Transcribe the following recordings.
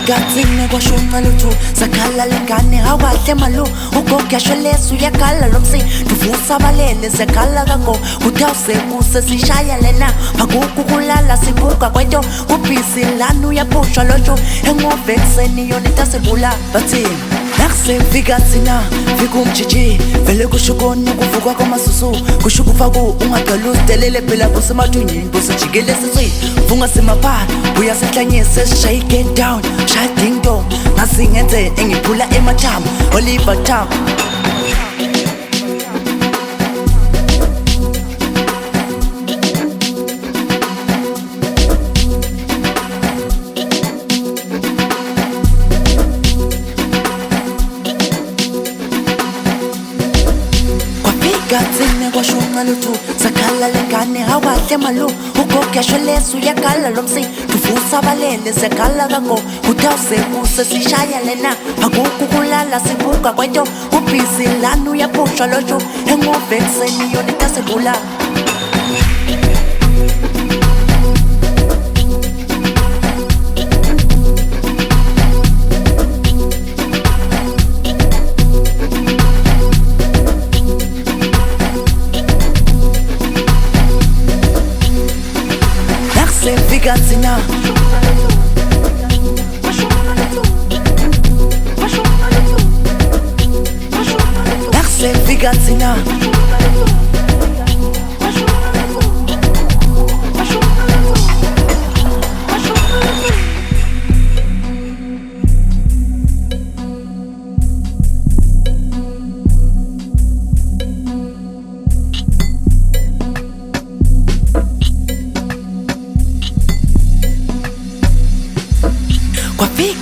Gatsine kwa shunga lutu Zakala lengane hawahle malu Ugogia shwelesu yakala lomsi Tufusa balele zekala kako Utause kuse sishaya lena Paguku kulala sibuka kweto Kupisi lanu ya pusha lojo Hengo vexeni yonita sebula Batim Nakse vigatsina Vigumchichi Vele kushukonu kuvugwa kwa masusu Kushukufagu ungagalus Delele pila busi matunyin Busi chigele sisui Funga simapar Buya setlanyese Shake it down Shutting down Nasingenze Engipula ematam Oliver Tam Gatsine kwa shunga lutu Zakala lengane hawahle malu Ugogia shwelesu yakala lomsi Tufusa balele zekala kako Utause kuse sishaya lena Paguku kulala sibuka kweto Kupisi lanu ya pusha lojo Hengo vexeni yonita sebula Vigatsina Nakse Vigatsina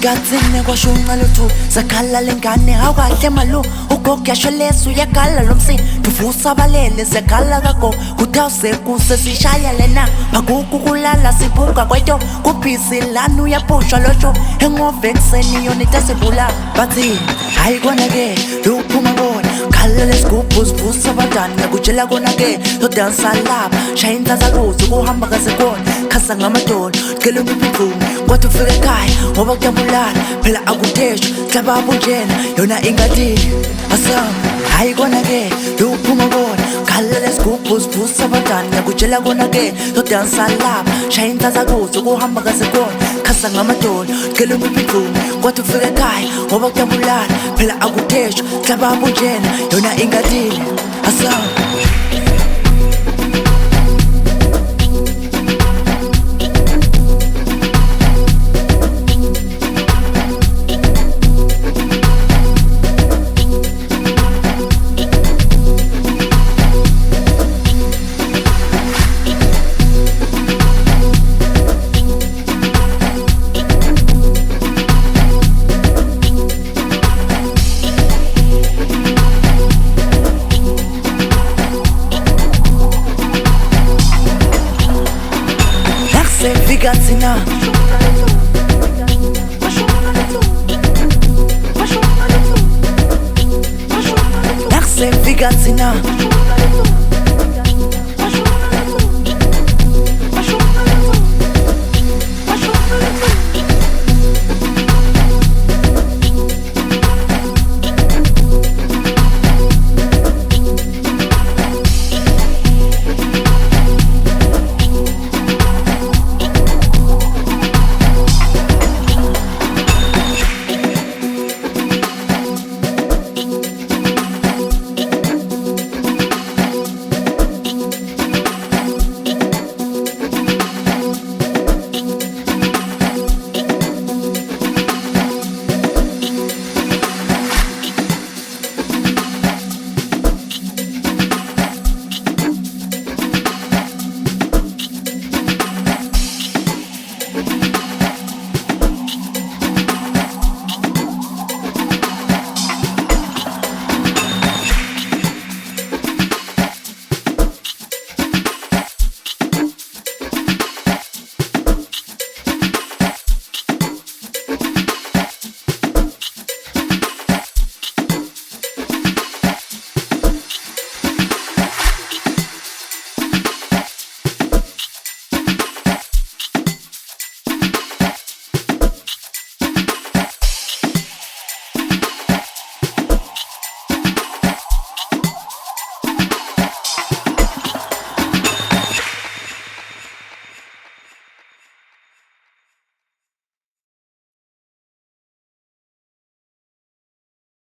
Gatsine kwa shunga lutu Zakala lengane hawahle malu Ugogia shwelesu yakala lomsi Tufusa balele zekala kako Utause kuse sishaya lena Paguku kulala sibuka kweto Kupisi lanu ya pusha lojo Hengo vexeni yonita sebula Bati haigwana ge Lupuma bona Kalele skupus fusa badana Kuchela gona ge Yo dansa lab Shainta zaguzu kuhamba kazekona Kasa ngamadolo Kelo mipifumi Kwa tufike kai Oba kutambulana Phela akuteshwa Hlaba bunjena Yona ingadini Asam Haigwana ge Luphuma bona Kalele skupus fusa badana Kuchela gona ge Yo dansa lab Shainta zaguzu kuhamba kazekona Kasa ngamadolo Kelo mipifumi Kwa tufike kai Oba kutambulana Phela akuteshwa Hlaba bunjena Yona ingadini Asam Vigatsina Nakse Vigatsina